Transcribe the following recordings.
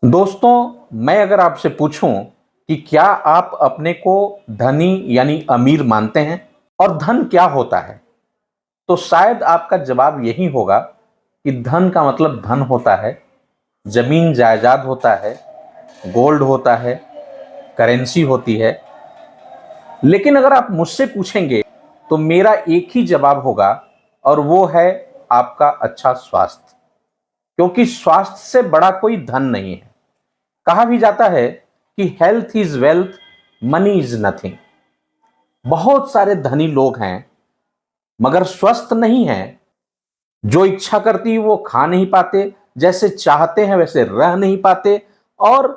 दोस्तों, मैं अगर आपसे पूछूं कि क्या आप अपने को धनी यानी अमीर मानते हैं और धन क्या होता है, तो शायद आपका जवाब यही होगा कि धन का मतलब धन होता है, जमीन जायदाद होता है, गोल्ड होता है, करेंसी होती है। लेकिन अगर आप मुझसे पूछेंगे तो मेरा एक ही जवाब होगा और वो है आपका अच्छा स्वास्थ्य। क्योंकि स्वास्थ्य से बड़ा कोई धन नहीं है। कहा भी जाता है कि health is wealth, money is nothing. बहुत सारे धनी लोग हैं मगर स्वस्थ नहीं हैं। जो इच्छा करती है वो खा नहीं पाते, जैसे चाहते हैं वैसे रह नहीं पाते और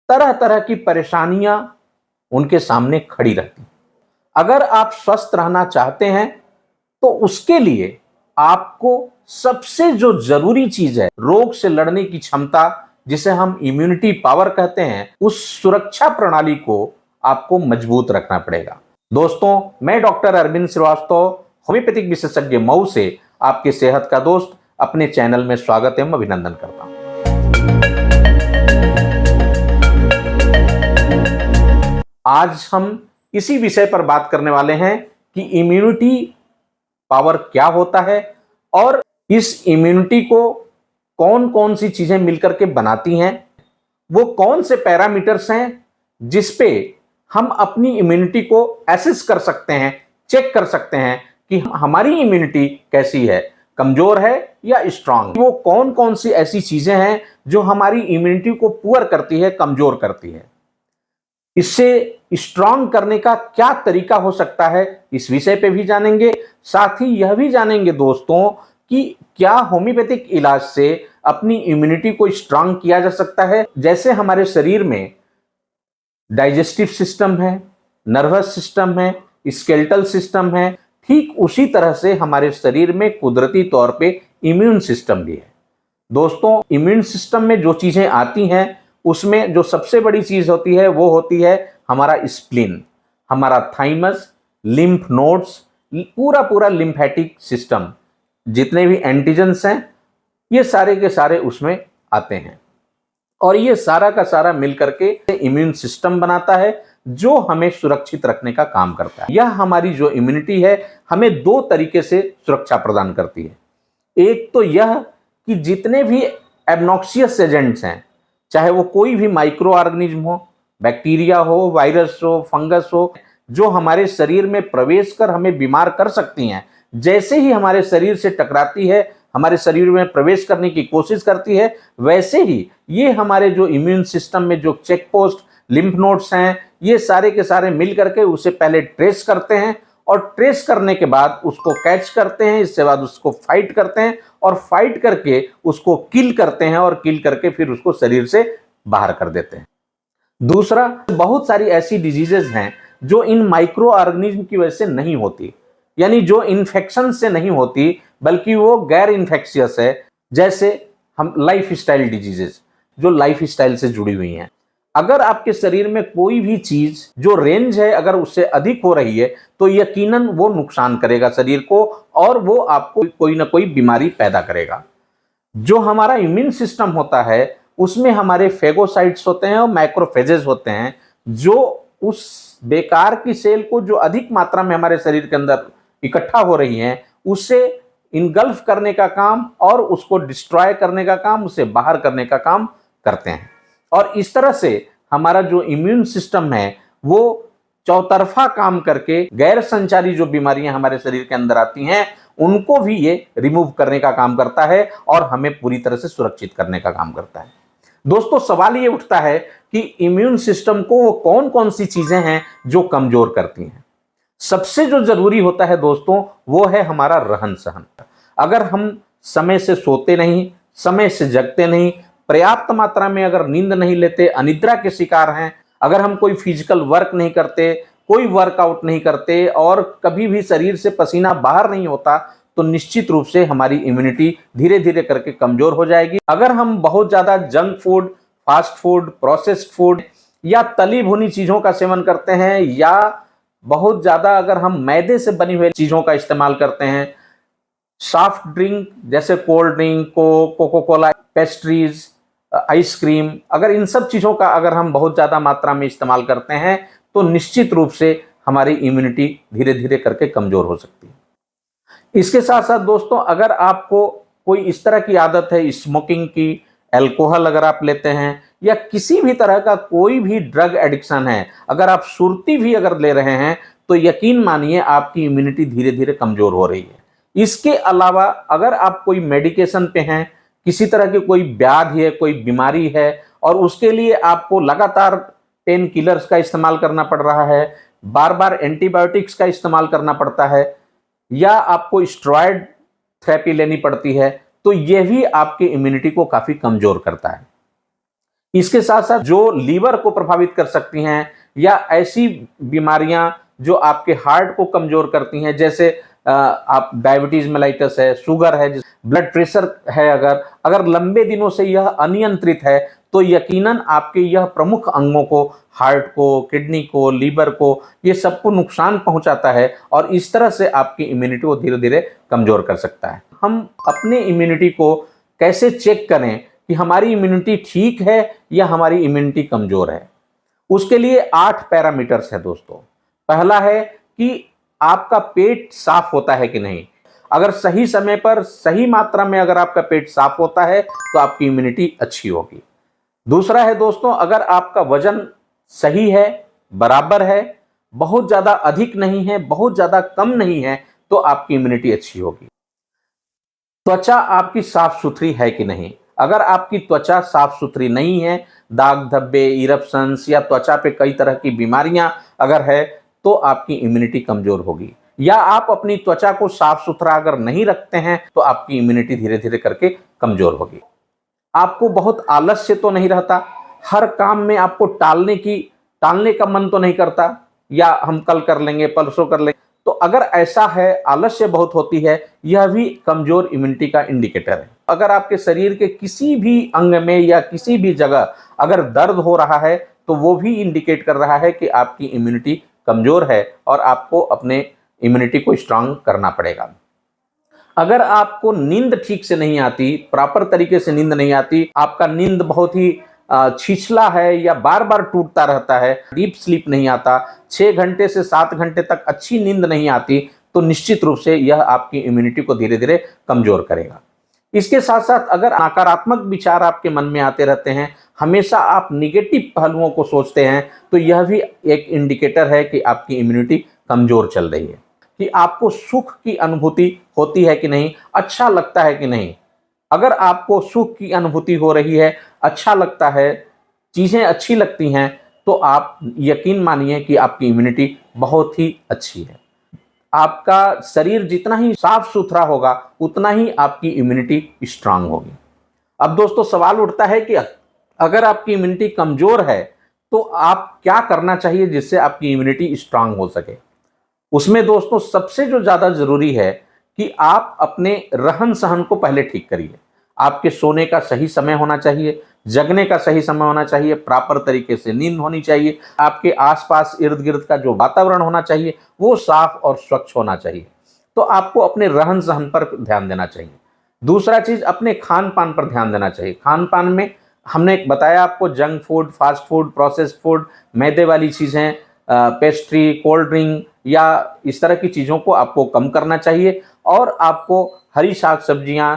तरह तरह की परेशानियां उनके सामने खड़ी रहती। अगर आप स्वस्थ रहना चाहते हैं तो उसके लिए आपको सबसे जो जरूरी चीज है, रोग से लड़ने की क्षमता, जिसे हम इम्यूनिटी पावर कहते हैं, उस सुरक्षा प्रणाली को आपको मजबूत रखना पड़ेगा। दोस्तों, मैं डॉक्टर अरविंद श्रीवास्तव, होम्योपैथिक विशेषज्ञ मऊ से आपके सेहत का दोस्त अपने चैनल में स्वागत एवं अभिनंदन करता हूं। आज हम इसी विषय पर बात करने वाले हैं कि इम्यूनिटी पावर क्या होता है और इस इम्यूनिटी को कौन कौन सी चीजें मिलकर के बनाती हैं। वो कौन से पैरामीटर्स हैं जिस पे हम अपनी इम्यूनिटी को एसेस कर सकते हैं, चेक कर सकते हैं कि हमारी इम्यूनिटी कैसी है, कमजोर है या स्ट्रांग। वो कौन कौन सी ऐसी चीजें हैं जो हमारी इम्यूनिटी को पुअर करती है, कमजोर करती है। इससे स्ट्रांग करने का क्या तरीका हो सकता है, इस विषय पे भी जानेंगे। साथ ही यह भी जानेंगे दोस्तों कि क्या होम्योपैथिक इलाज से अपनी इम्यूनिटी को स्ट्रांग किया जा सकता है। जैसे हमारे शरीर में डाइजेस्टिव सिस्टम है, नर्वस सिस्टम है, स्केलेटल सिस्टम है, ठीक उसी तरह से हमारे शरीर में कुदरती तौर पे इम्यून सिस्टम भी है। दोस्तों, इम्यून सिस्टम में जो चीजें आती हैं उसमें जो सबसे बड़ी चीज होती है वो होती है हमारा स्प्लीन, हमारा थाइमस, लिम्फ नोड्स, पूरा पूरा लिम्फेटिक सिस्टम। जितने भी एंटीजेंस हैं ये सारे के सारे उसमें आते हैं और ये सारा का सारा मिलकर के इम्यून सिस्टम बनाता है जो हमें सुरक्षित रखने का काम करता है। यह हमारी जो इम्यूनिटी है हमें दो तरीके से सुरक्षा प्रदान करती है। एक तो यह कि जितने भी एबनॉक्सियस एजेंट्स हैं, चाहे वो कोई भी माइक्रो ऑर्गेनिज्म हो, बैक्टीरिया हो, वायरस हो, फंगस हो, जो हमारे शरीर में प्रवेश कर हमें बीमार कर सकती हैं, जैसे ही हमारे शरीर से टकराती है, हमारे शरीर में प्रवेश करने की कोशिश करती है, वैसे ही ये हमारे जो इम्यून सिस्टम में जो चेक पोस्ट, लिम्फ नोड्स हैं, ये सारे के सारे मिल करके उसे पहले ट्रेस करते हैं और ट्रेस करने के बाद उसको कैच करते हैं। इसके बाद उसको फाइट करते हैं और फाइट करके उसको किल करते हैं और किल करके फिर उसको शरीर से बाहर कर देते हैं। दूसरा, बहुत सारी ऐसी डिजीजेज हैं जो इन माइक्रो ऑर्गेनिज्म की वजह से नहीं होती, यानी जो इन्फेक्शन से नहीं होती बल्कि वो गैर इन्फेक्शियस है। जैसे हम लाइफ स्टाइल डिजीजेज, जो लाइफ स्टाइल से जुड़ी हुई हैं। अगर आपके शरीर में कोई भी चीज जो रेंज है अगर उससे अधिक हो रही है तो यकीनन वो नुकसान करेगा शरीर को और वो आपको कोई ना कोई बीमारी पैदा करेगा। जो हमारा इम्यून सिस्टम होता है उसमें हमारे फेगोसाइट्स होते हैं और मैक्रोफेजेस होते हैं, जो उस बेकार की सेल को जो अधिक मात्रा में हमारे शरीर के अंदर इकट्ठा हो रही हैं उसे इनगल्फ करने का काम और उसको डिस्ट्रॉय करने का काम, उसे बाहर करने का काम करते हैं। और इस तरह से हमारा जो इम्यून सिस्टम है वो चौतरफा काम करके गैर संचारी जो बीमारियां हमारे शरीर के अंदर आती हैं उनको भी ये रिमूव करने का काम करता है और हमें पूरी तरह से सुरक्षित करने का काम करता है। दोस्तों, सवाल ये उठता है कि इम्यून सिस्टम को वो कौन कौन सी चीजें हैं जो कमजोर करती हैं। सबसे जो जरूरी होता है दोस्तों वो है हमारा रहन सहन। अगर हम समय से सोते नहीं, समय से जगते नहीं, पर्याप्त मात्रा में अगर नींद नहीं लेते, अनिद्रा के शिकार हैं, अगर हम कोई फिजिकल वर्क नहीं करते, कोई वर्कआउट नहीं करते और कभी भी शरीर से पसीना बाहर नहीं होता, तो निश्चित रूप से हमारी इम्यूनिटी धीरे धीरे करके कमजोर हो जाएगी। अगर हम बहुत ज्यादा junk food, fast food, processed food या तली भुनी चीजों का सेवन करते हैं या बहुत ज्यादा अगर हम मैदे से बनी हुई चीजों का इस्तेमाल करते हैं, सॉफ्ट ड्रिंक जैसे cold drink, Coca Cola, pastries, ice cream, अगर इन सब चीज़ों का अगर हम बहुत ज़्यादा मात्रा में इस्तेमाल करते हैं तो निश्चित रूप से हमारी इम्यूनिटी धीरे धीरे करके कमज़ोर हो सकती है। इसके साथ साथ दोस्तों, अगर आपको कोई इस तरह की आदत है स्मोकिंग की, अल्कोहल अगर आप लेते हैं, या किसी भी तरह का कोई भी ड्रग एडिक्शन है, अगर आप सुर्ती भी अगर ले रहे हैं, तो यकीन मानिए आपकी इम्यूनिटी धीरे धीरे कमज़ोर हो रही है। इसके अलावा अगर आप कोई मेडिकेशन पे हैं, किसी तरह की कोई व्याधि है, कोई बीमारी है, और उसके लिए आपको लगातार पेन किलर्स का इस्तेमाल करना पड़ रहा है, बार बार एंटीबायोटिक्स का इस्तेमाल करना पड़ता है, या आपको स्टेरॉयड थेरेपी लेनी पड़ती है, तो यह भी आपकी इम्यूनिटी को काफ़ी कमज़ोर करता है। इसके साथ साथ जो लीवर को प्रभावित कर सकती हैं, या ऐसी बीमारियां जो आपके हार्ट को कमज़ोर करती हैं, जैसे आप डायबिटीज मेलाइटस है, शुगर है, ब्लड प्रेशर है, अगर लंबे दिनों से यह अनियंत्रित है, तो यकीनन आपके यह प्रमुख अंगों को, हार्ट को, किडनी को, लीवर को, ये सबको नुकसान पहुंचाता है, और इस तरह से आपकी इम्यूनिटी को धीरे धीरे कमज़ोर कर सकता है। हम अपने इम्यूनिटी को कैसे चेक करें कि हमारी इम्यूनिटी ठीक है या हमारी इम्यूनिटी कमज़ोर है? उसके लिए 8 पैरामीटर्स हैं दोस्तों। पहला है कि आपका पेट साफ होता है कि नहीं। अगर सही समय पर सही मात्रा में अगर आपका पेट साफ होता है तो आपकी इम्यूनिटी अच्छी होगी। दूसरा है दोस्तों, अगर आपका वजन सही है, बराबर है, बहुत ज़्यादा अधिक नहीं है, बहुत ज़्यादा कम नहीं है, तो आपकी इम्यूनिटी अच्छी होगी। त्वचा आपकी साफ सुथरी है कि नहीं। अगर आपकी त्वचा साफ सुथरी नहीं है, दाग धब्बे, इरप्शंस, या त्वचा पे कई तरह की बीमारियां अगर है, तो आपकी इम्यूनिटी कमज़ोर होगी। या आप अपनी त्वचा को साफ सुथरा अगर नहीं रखते हैं, तो आपकी इम्यूनिटी धीरे धीरे करके कमज़ोर होगी। आपको बहुत आलस्य तो नहीं रहता, हर काम में आपको टालने का मन तो नहीं करता, या हम कल कर लेंगे, परसों कर लेंगे। तो अगर ऐसा है, आलस्य बहुत होती है, यह भी कमज़ोर इम्यूनिटी का इंडिकेटर है। अगर आपके शरीर के किसी भी अंग में या किसी भी जगह अगर दर्द हो रहा है, तो वो भी इंडिकेट कर रहा है कि आपकी इम्यूनिटी कमज़ोर है और आपको अपने इम्यूनिटी को स्ट्रांग करना पड़ेगा। अगर आपको नींद ठीक से नहीं आती, प्रॉपर तरीके से नींद नहीं आती, आपका नींद बहुत ही छिछला है या बार बार टूटता रहता है, डीप स्लीप नहीं आता, 6 घंटे से 7 घंटे तक अच्छी नींद नहीं आती, तो निश्चित रूप से यह आपकी इम्यूनिटी को धीरे धीरे कमज़ोर करेगा। इसके साथ साथ अगर नकारात्मक विचार आपके मन में आते रहते हैं, हमेशा आप निगेटिव पहलुओं को सोचते हैं, तो यह भी एक इंडिकेटर है कि आपकी इम्यूनिटी कमज़ोर चल रही है। कि आपको सुख की अनुभूति होती है कि नहीं, अच्छा लगता है कि नहीं। अगर आपको सुख की अनुभूति हो रही है, अच्छा लगता है, चीज़ें अच्छी लगती हैं, तो आप यकीन मानिए कि आपकी इम्यूनिटी बहुत ही अच्छी है। आपका शरीर जितना ही साफ सुथरा होगा, उतना ही आपकी इम्यूनिटी स्ट्रांग होगी। अब दोस्तों सवाल उठता है कि अगर आपकी इम्यूनिटी कमज़ोर है, तो आप क्या करना चाहिए जिससे आपकी इम्यूनिटी स्ट्रांग हो सके। उसमें दोस्तों सबसे जो ज़्यादा ज़रूरी है कि आप अपने रहन सहन को पहले ठीक करिए। आपके सोने का सही समय होना चाहिए, जगने का सही समय होना चाहिए, प्रॉपर तरीके से नींद होनी चाहिए, आपके आसपास इर्द गिर्द का जो वातावरण होना चाहिए वो साफ और स्वच्छ होना चाहिए। तो आपको अपने रहन सहन पर ध्यान देना चाहिए। दूसरा चीज़, अपने खान पान पर ध्यान देना चाहिए। खान पान में हमने बताया आपको, junk food, fast food, processed food, मैदे वाली चीज़ें, पेस्ट्री, कोल्ड ड्रिंक या इस तरह की चीज़ों को आपको कम करना चाहिए, और आपको हरी साग सब्जियाँ,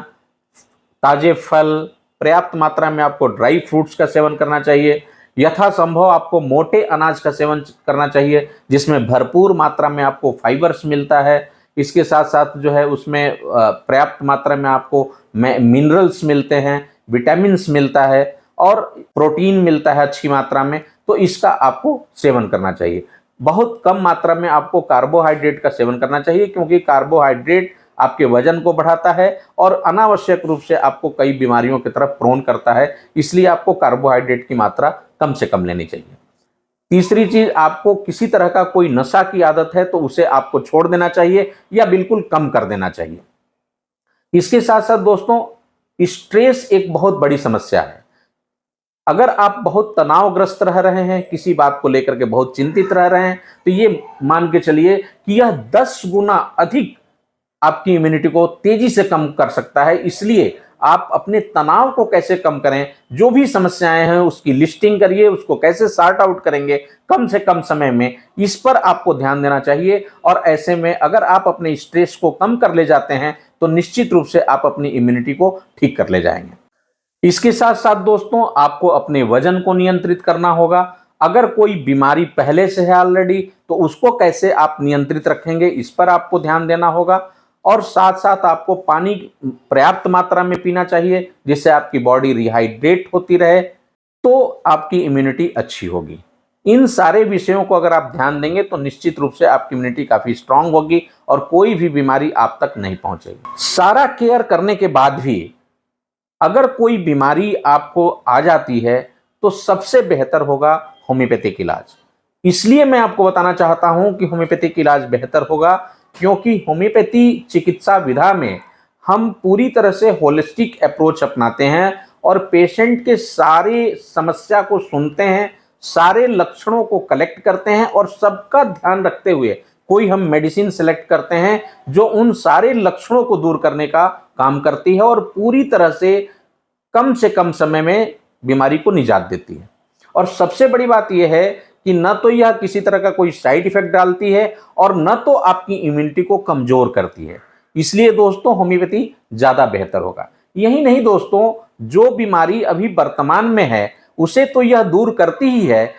ताज़े फल, पर्याप्त मात्रा में आपको ड्राई फ्रूट्स का सेवन करना चाहिए। यथासंभव आपको मोटे अनाज का सेवन करना चाहिए, जिसमें भरपूर मात्रा में आपको फाइबर्स मिलता है। इसके साथ साथ जो है उसमें पर्याप्त मात्रा में आपको मिनरल्स मिलते हैं, विटामिन्स मिलता है, और प्रोटीन मिलता है अच्छी मात्रा में। तो इसका आपको सेवन करना चाहिए। बहुत कम मात्रा में आपको कार्बोहाइड्रेट का सेवन करना चाहिए, क्योंकि कार्बोहाइड्रेट आपके वजन को बढ़ाता है और अनावश्यक रूप से आपको कई बीमारियों की तरफ प्रोन करता है। इसलिए आपको कार्बोहाइड्रेट की मात्रा कम से कम लेनी चाहिए। तीसरी चीज, आपको किसी तरह का कोई नशा की आदत है तो उसे आपको छोड़ देना चाहिए या बिल्कुल कम कर देना चाहिए। इसके साथ साथ दोस्तों, स्ट्रेस एक बहुत बड़ी समस्या है। अगर आप बहुत तनावग्रस्त रह रहे हैं, किसी बात को लेकर के बहुत चिंतित रह रहे हैं, तो ये मान के चलिए कि यह 10 गुना अधिक आपकी इम्यूनिटी को तेजी से कम कर सकता है। इसलिए आप अपने तनाव को कैसे कम करें, जो भी समस्याएं हैं उसकी लिस्टिंग करिए, उसको कैसे सॉर्ट आउट करेंगे कम से कम समय में, इस पर आपको ध्यान देना चाहिए। और ऐसे में अगर आप अपने स्ट्रेस को कम कर ले जाते हैं तो निश्चित रूप से आप अपनी इम्यूनिटी को ठीक कर ले जाएंगे। इसके साथ साथ दोस्तों, आपको अपने वजन को नियंत्रित करना होगा। अगर कोई बीमारी पहले से है ऑलरेडी, तो उसको कैसे आप नियंत्रित रखेंगे, इस पर आपको ध्यान देना होगा। और साथ साथ आपको पानी पर्याप्त मात्रा में पीना चाहिए, जिससे आपकी बॉडी रिहाइड्रेट होती रहे, तो आपकी इम्यूनिटी अच्छी होगी। इन सारे विषयों को अगर आप ध्यान देंगे तो निश्चित रूप से आपकी इम्यूनिटी काफी स्ट्रांग होगी और कोई भी बीमारी आप तक नहीं पहुंचेगी। सारा केयर करने के बाद भी अगर कोई बीमारी आपको आ जाती है तो सबसे बेहतर होगा होम्योपैथिक इलाज। इसलिए मैं आपको बताना चाहता हूं कि होम्योपैथिक इलाज बेहतर होगा, क्योंकि होम्योपैथी चिकित्सा विधा में हम पूरी तरह से होलिस्टिक अप्रोच अपनाते हैं और पेशेंट के सारे समस्या को सुनते हैं, सारे लक्षणों को कलेक्ट करते हैं और सबका ध्यान रखते हुए कोई हम मेडिसिन सेलेक्ट करते हैं जो उन सारे लक्षणों को दूर करने का काम करती है और पूरी तरह से कम समय में बीमारी को निजात देती है। और सबसे बड़ी बात यह है कि न तो यह किसी तरह का कोई साइड इफेक्ट डालती है और न तो आपकी इम्यूनिटी को कमजोर करती है। इसलिए दोस्तों होम्योपैथी ज्यादा बेहतर होगा। यही नहीं दोस्तों, जो बीमारी अभी वर्तमान में है उसे तो यह दूर करती ही है,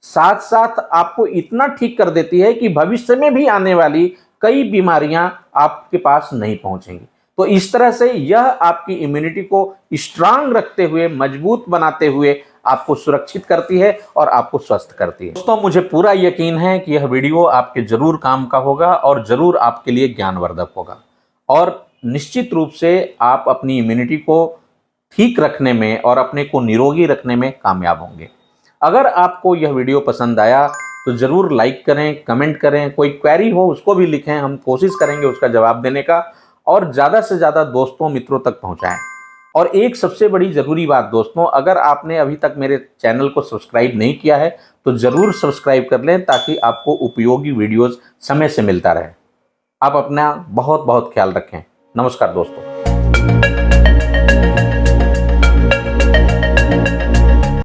साथ साथ आपको इतना ठीक कर देती है कि भविष्य में भी आने वाली कई बीमारियां आपके पास नहीं पहुंचेंगी। तो इस तरह से यह आपकी इम्यूनिटी को स्ट्रांग रखते हुए, मजबूत बनाते हुए आपको सुरक्षित करती है और आपको स्वस्थ करती है। दोस्तों, मुझे पूरा यकीन है कि यह वीडियो आपके जरूर काम का होगा और जरूर आपके लिए ज्ञानवर्धक होगा और निश्चित रूप से आप अपनी इम्यूनिटी को ठीक रखने में और अपने को निरोगी रखने में कामयाब होंगे। अगर आपको यह वीडियो पसंद आया तो जरूर लाइक करें, कमेंट करें, कोई क्वेरी हो उसको भी लिखें, हम कोशिश करेंगे उसका जवाब देने का, और ज़्यादा से ज़्यादा दोस्तों मित्रों तक पहुंचाएं। और एक सबसे बड़ी ज़रूरी बात दोस्तों, अगर आपने अभी तक मेरे चैनल को सब्सक्राइब नहीं किया है तो ज़रूर सब्सक्राइब कर लें, ताकि आपको उपयोगी वीडियोज़ समय से मिलता रहे। आप अपना बहुत बहुत ख्याल रखें। नमस्कार दोस्तों।